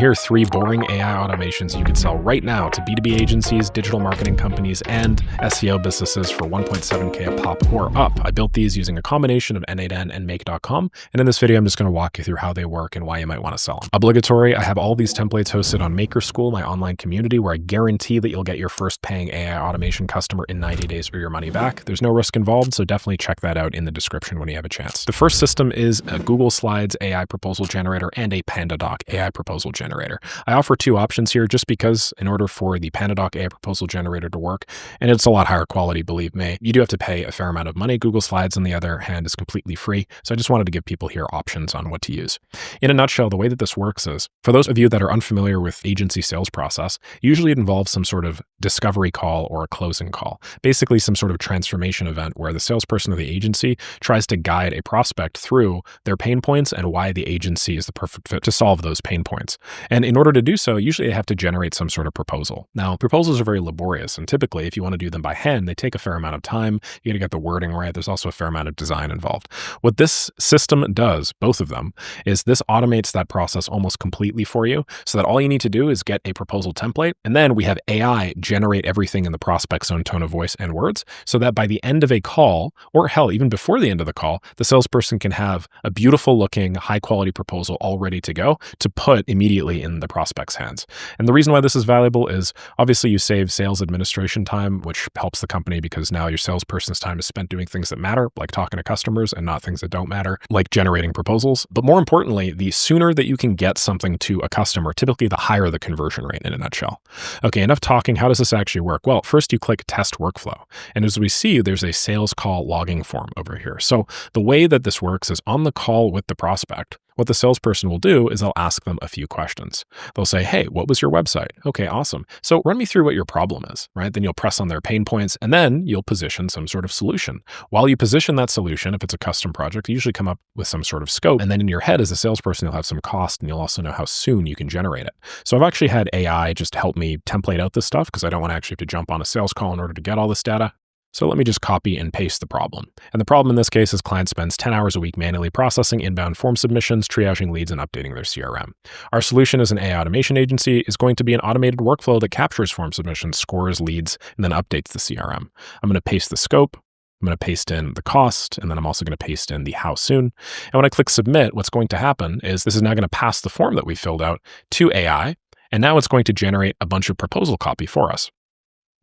here are 3 boring AI automations you could sell right now to B2B agencies, digital marketing companies, and SEO businesses for 1.7K a pop or up. I built these using a combination of N8N and Make.com, and in this video, I'm just going to walk you through how they work and why you might want to sell them. Obligatory, I have all these templates hosted on Maker School, my online community, where I guarantee that you'll get your first paying AI automation customer in 90 days or your money back. There's no risk involved, so definitely check that out in the description when you have a chance. The first system is a Google Slides AI proposal generator and a PandaDoc AI proposal generator. I offer 2 options here just because in order for the PandaDoc AI proposal generator to work, and it's a lot higher quality, believe me, you do have to pay a fair amount of money. Google Slides, on the other hand, is completely free. So I just wanted to give people here options on what to use. In a nutshell, the way that this works is, for those of you that are unfamiliar with agency sales process, usually it involves some sort of discovery call or a closing call, basically some sort of transformation event where the salesperson of the agency tries to guide a prospect through their pain points and why the agency is the perfect fit to solve those pain points. And in order to do so, usually they have to generate some sort of proposal. Now, proposals are very laborious, and typically if you want to do them by hand, they take a fair amount of time. You got to get the wording right. There's also a fair amount of design involved. What this system does, both of them, is this automates that process almost completely for you, so that all you need to do is get a proposal template, and then we have AI generate everything in the prospect's own tone of voice and words, so that by the end of a call, or hell, even before the end of the call, the salesperson can have a beautiful looking, high quality proposal all ready to go to put immediately in the prospect's hands. And the reason why this is valuable is obviously you save sales administration time, which helps the company because now your salesperson's time is spent doing things that matter, like talking to customers, and not things that don't matter, like generating proposals. But more importantly, the sooner that you can get something to a customer, typically the higher the conversion rate in a nutshell. Okay, enough talking. How does this actually work? Well, first you click test workflow. And as we see, there's a sales call logging form over here. So the way that this works is on the call with the prospect, what the salesperson will do is they'll ask them a few questions. They'll say, hey, what was your website? Okay, awesome. So run me through what your problem is, right? Then you'll press on their pain points, and then you'll position some sort of solution. While you position that solution, if it's a custom project, you usually come up with some sort of scope. And then in your head as a salesperson, you'll have some cost, and you'll also know how soon you can generate it. So I've actually had AI just help me template out this stuff because I don't want to actually have to jump on a sales call in order to get all this data. So let me just copy and paste the problem. And the problem in this case is client spends 10 hours a week manually processing inbound form submissions, triaging leads, and updating their CRM. Our solution as an AI automation agency is going to be an automated workflow that captures form submissions, scores leads, and then updates the CRM. I'm going to paste the scope. I'm going to paste in the cost, and then I'm also going to paste in the how soon. And when I click submit, what's going to happen is this is now going to pass the form that we filled out to AI, and now it's going to generate a bunch of proposal copy for us.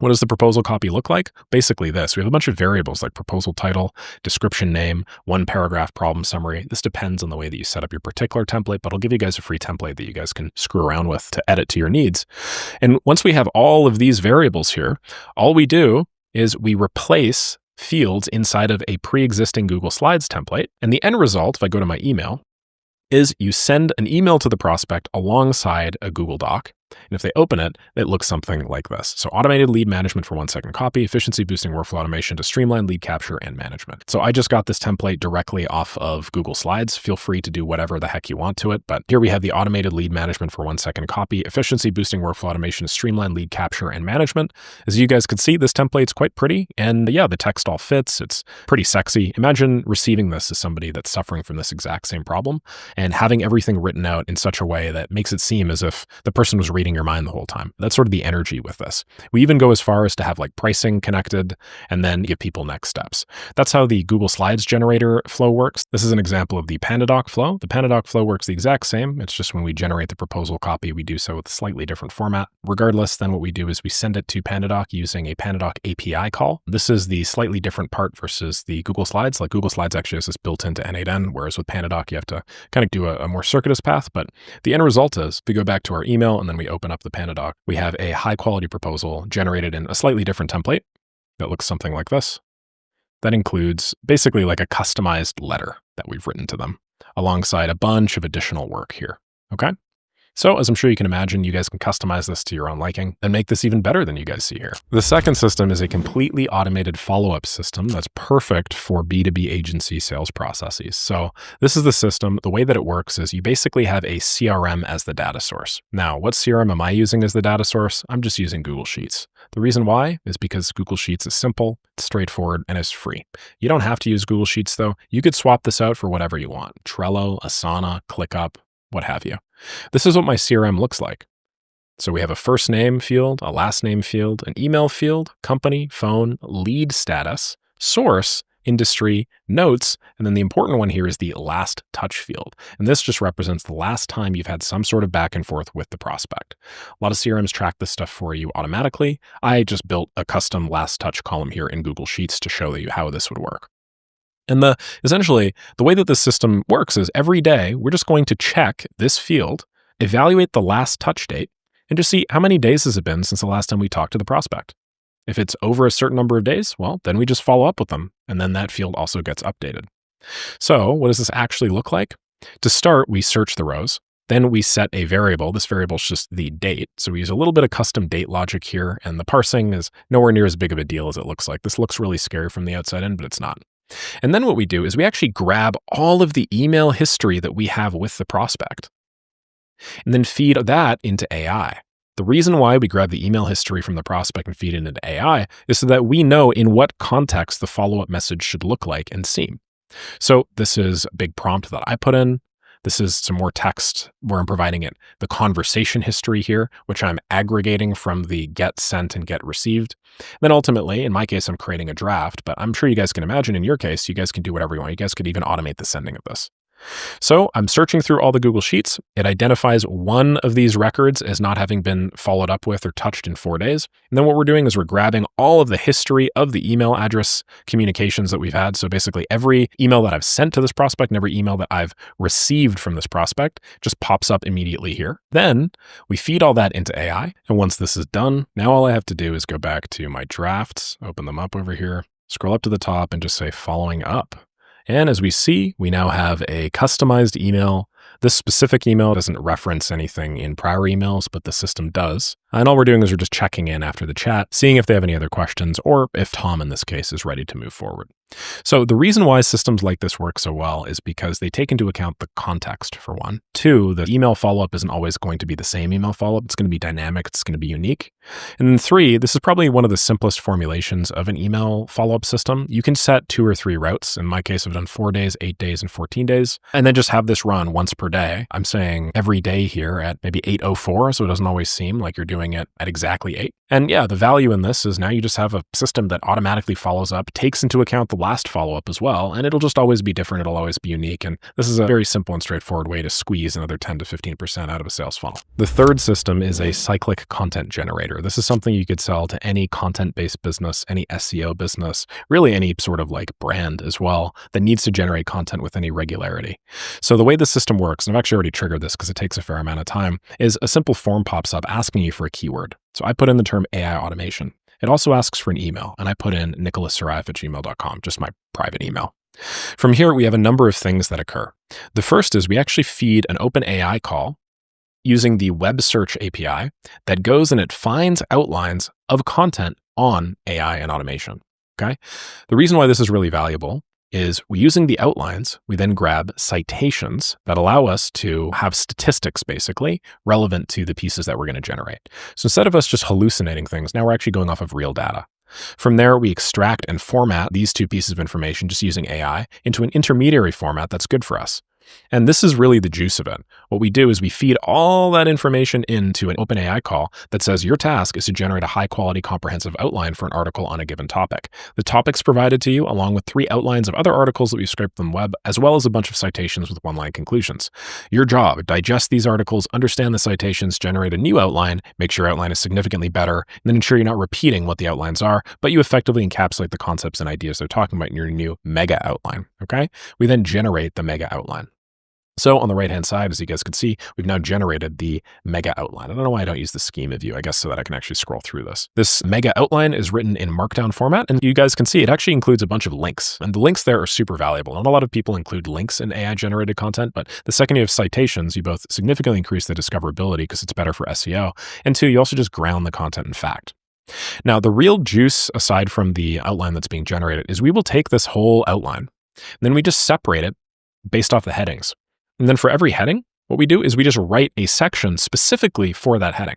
What does the proposal copy look like? Basically this. We have a bunch of variables like proposal title, description name, 1 paragraph problem summary. This depends on the way that you set up your particular template, but I'll give you guys a free template that you guys can screw around with to edit to your needs. And once we have all of these variables here, all we do is we replace fields inside of a pre-existing Google Slides template. And the end result, if I go to my email, is you send an email to the prospect alongside a Google Doc. And if they open it, it looks something like this. So automated lead management for 1-second copy, efficiency boosting workflow automation to streamline lead capture and management. So I just got this template directly off of Google Slides. Feel free to do whatever the heck you want to it. But here we have the automated lead management for 1-second copy, efficiency boosting workflow automation to streamline lead capture and management. As you guys can see, this template's quite pretty. And yeah, the text all fits. It's pretty sexy. Imagine receiving this as somebody that's suffering from this exact same problem and having everything written out in such a way that makes it seem as if the person was reading your mind the whole time. That's sort of the energy with this. We even go as far as to have like pricing connected and then give people next steps. That's how the Google Slides generator flow works. This is an example of the PandaDoc flow. The PandaDoc flow works the exact same. It's just when we generate the proposal copy, we do so with a slightly different format. Regardless, then what we do is we send it to PandaDoc using a PandaDoc API call. This is the slightly different part versus the Google Slides. Like Google Slides actually has this built into N8N, whereas with PandaDoc, you have to kind of do a more circuitous path. But the end result is if we go back to our email and then we open up the PandaDoc, we have a high quality proposal generated in a slightly different template that looks something like this. That includes basically like a customized letter that we've written to them alongside a bunch of additional work here. Okay. So as I'm sure you can imagine, you guys can customize this to your own liking and make this even better than you guys see here. The second system is a completely automated follow-up system that's perfect for B2B agency sales processes. So this is the system. The way that it works is you basically have a CRM as the data source. Now, what CRM am I using as the data source? I'm just using Google Sheets. The reason why is because Google Sheets is simple, it's straightforward, and it's free. You don't have to use Google Sheets though. You could swap this out for whatever you want. Trello, Asana, ClickUp, what have you. This is what my CRM looks like. So we have a first name field, a last name field, an email field, company, phone, lead status, source, industry, notes, and then the important one here is the last touch field. And this just represents the last time you've had some sort of back and forth with the prospect. A lot of CRMs track this stuff for you automatically. I just built a custom last touch column here in Google Sheets to show you how this would work. And essentially, the way that this system works is every day, we're just going to check this field, evaluate the last touch date, and just see how many days has it been since the last time we talked to the prospect. If it's over a certain number of days, well, then we just follow up with them, and then that field also gets updated. So what does this actually look like? To start, we search the rows. Then we set a variable. This variable is just the date. So we use a little bit of custom date logic here, and the parsing is nowhere near as big of a deal as it looks like. This looks really scary from the outside in, but it's not. And then what we do is we actually grab all of the email history that we have with the prospect and then feed that into AI. The reason why we grab the email history from the prospect and feed it into AI is so that we know in what context the follow-up message should look like and seem. So this is a big prompt that I put in. This is some more text where I'm providing it the conversation history here, which I'm aggregating from the get sent and get received. Then ultimately, in my case, I'm creating a draft, but I'm sure you guys can imagine in your case, you guys can do whatever you want. You guys could even automate the sending of this. So I'm searching through all the Google Sheets. It identifies one of these records as not having been followed up with or touched in 4 days. And then what we're doing is we're grabbing all of the history of the email address communications that we've had. So basically every email that I've sent to this prospect and every email that I've received from this prospect just pops up immediately here. Then we feed all that into AI. And once this is done, now all I have to do is go back to my drafts, open them up over here, scroll up to the top and just say following up. And as we see, we now have a customized email. This specific email doesn't reference anything in prior emails, but the system does. And all we're doing is we're just checking in after the chat, seeing if they have any other questions, or if Tom in this case is ready to move forward. So the reason why systems like this work so well is because they take into account the context, for one. Two, the email follow-up isn't always going to be the same email follow-up. It's going to be dynamic. It's going to be unique. And then three, this is probably one of the simplest formulations of an email follow-up system. You can set 2 or 3 routes. In my case, I've done 4 days, 8 days, and 14 days, and then just have this run once per day. I'm saying every day here at maybe 8:04, so it doesn't always seem like you're doing it at exactly 8. And yeah, the value in this is now you just have a system that automatically follows up, takes into account the last follow-up as well, and it'll just always be different. It'll always be unique. And this is a very simple and straightforward way to squeeze another 10 to 15% out of a sales funnel. The third system is a Cyclic content generator. This is something you could sell to any content-based business, any SEO business, really any sort of like brand as well that needs to generate content with any regularity. So the way the system works, and I've actually already triggered this because it takes a fair amount of time, is a simple form pops up asking you for a keyword. So I put in the term AI automation. It also asks for an email, and I put in nicholassaraif@gmail.com, just my private email. From here, we have a number of things that occur. The first is we actually feed an OpenAI call using the web search API that goes and it finds outlines of content on AI and automation, okay? The reason why this is really valuable is using the outlines, we then grab citations that allow us to have statistics basically relevant to the pieces that we're going to generate. So instead of us just hallucinating things, now we're actually going off of real data. From there, we extract and format these 2 pieces of information just using AI into an intermediary format that's good for us. And this is really the juice of it. What we do is we feed all that information into an OpenAI call that says your task is to generate a high-quality comprehensive outline for an article on a given topic. The topic's provided to you along with 3 outlines of other articles that we've scraped from the web, as well as a bunch of citations with one-line conclusions. Your job, digest these articles, understand the citations, generate a new outline, make sure your outline is significantly better, and then ensure you're not repeating what the outlines are, but you effectively encapsulate the concepts and ideas they're talking about in your new mega outline, okay? We then generate the mega outline. So on the right-hand side, as you guys can see, we've now generated the mega outline. I don't know why I don't use the schema view, I guess so that I can actually scroll through this. This mega outline is written in Markdown format, and you guys can see it actually includes a bunch of links, and the links there are super valuable. Not a lot of people include links in AI-generated content, but the second you have citations, you both significantly increase the discoverability because it's better for SEO, and 2, you also just ground the content in fact. Now, the real juice, aside from the outline that's being generated, is we will take this whole outline, and then we just separate it based off the headings. And then for every heading, what we do is we just write a section specifically for that heading.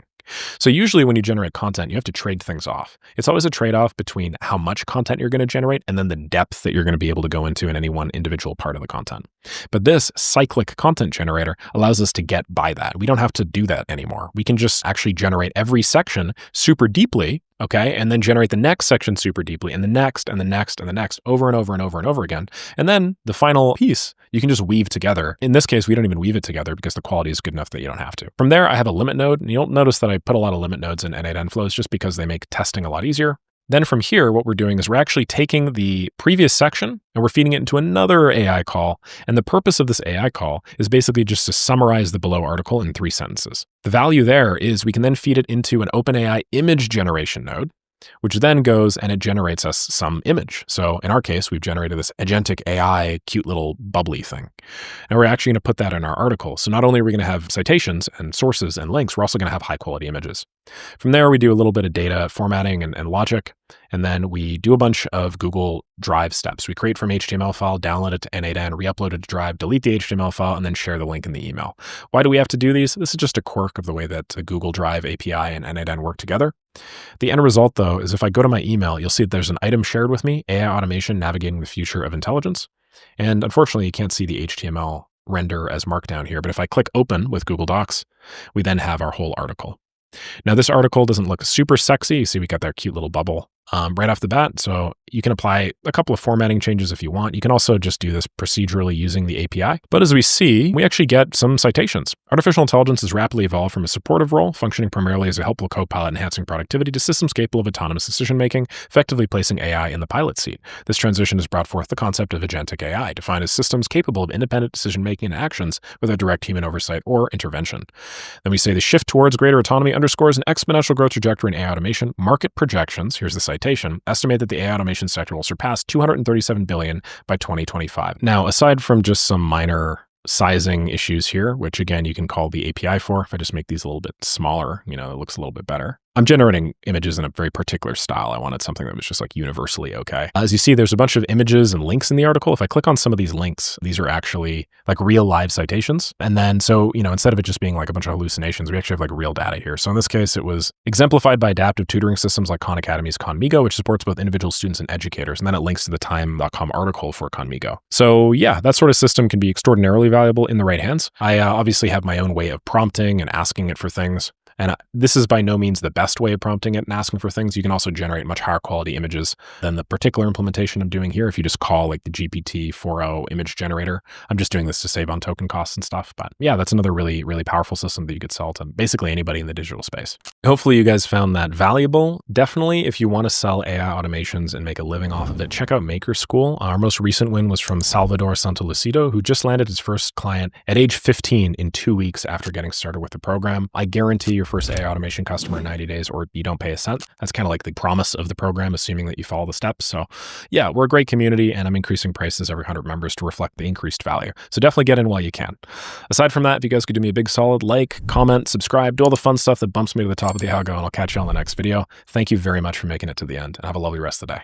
So usually when you generate content, you have to trade things off. It's always a trade-off between how much content you're going to generate and then the depth that you're going to be able to go into in any one individual part of the content. But this cyclic content generator allows us to get by that. We don't have to do that anymore. We can just actually generate every section super deeply, okay, and then generate the next section super deeply, and the next, and the next, and the next, over and over and over and over again. And then the final piece, you can just weave together. In this case, we don't even weave it together because the quality is good enough that you don't have to. From there, I have a limit node, and you'll notice that I put a lot of limit nodes in N8N flows just because they make testing a lot easier. Then from here, what we're doing is we're actually taking the previous section and we're feeding it into another AI call. And the purpose of this AI call is basically just to summarize the below article in 3 sentences. The value there is we can then feed it into an OpenAI image generation node, which then goes and it generates us some image. So in our case, we've generated this agentic AI, cute little bubbly thing. And we're actually going to put that in our article. So not only are we going to have citations and sources and links, we're also going to have high quality images. From there, we do a little bit of data formatting and logic. And then we do a bunch of Google Drive steps. We create from HTML file, download it to N8N, re-upload it to Drive, delete the HTML file, and then share the link in the email. Why do we have to do these? This is just a quirk of the way that the Google Drive API and N8N work together. The end result, though, is if I go to my email, you'll see that there's an item shared with me, AI automation navigating the future of intelligence. And unfortunately, you can't see the HTML render as markdown here. But if I click open with Google Docs, we then have our whole article. Now, this article doesn't look super sexy. You see, we got that cute little bubble right off the bat. So you can apply a couple of formatting changes if you want. You can also just do this procedurally using the API. But as we see, we actually get some citations. Artificial intelligence has rapidly evolved from a supportive role, functioning primarily as a helpful co-pilot enhancing productivity, to systems capable of autonomous decision-making, effectively placing AI in the pilot seat. This transition has brought forth the concept of agentic AI, defined as systems capable of independent decision-making and actions without direct human oversight or intervention. Then we say the shift towards greater autonomy underscores an exponential growth trajectory in AI automation. Market projections, here's the citation, estimate that the AI automation sector will surpass $237 billion by 2025. Now, aside from just some minor sizing issues here, which again, you can call the API for, if I just make these a little bit smaller, it looks a little bit better. I'm generating images in a very particular style. I wanted something that was just like universally okay. As you see, there's a bunch of images and links in the article. If I click on some of these links, these are actually like real live citations. And then, so, instead of it just being like a bunch of hallucinations, we actually have like real data here. So in this case, it was exemplified by adaptive tutoring systems like Khan Academy's Khanmigo, which supports both individual students and educators. And then it links to the time.com article for Khanmigo. So yeah, that sort of system can be extraordinarily valuable in the right hands. I obviously have my own way of prompting and asking it for things. And this is by no means the best way of prompting it and asking for things. You can also generate much higher quality images than the particular implementation I'm doing here. If you just call like the GPT-4o image generator, I'm just doing this to save on token costs and stuff. But yeah, that's another really, really powerful system that you could sell to basically anybody in the digital space. Hopefully you guys found that valuable. Definitely, if you want to sell AI automations and make a living off of it, check out Maker School. Our most recent win was from Salvador Santolucido, who just landed his first client at age 15 in 2 weeks after getting started with the program. I guarantee your first AI automation customer in 90 days, or you don't pay a cent. That's kind of like the promise of the program, assuming that you follow the steps. So yeah, we're a great community, and I'm increasing prices every 100 members to reflect the increased value. So definitely get in while you can. Aside from that, if you guys could do me a big solid, like, comment, subscribe, do all the fun stuff that bumps me to the top of the algo, and I'll catch you on the next video. Thank you very much for making it to the end, and have a lovely rest of the day.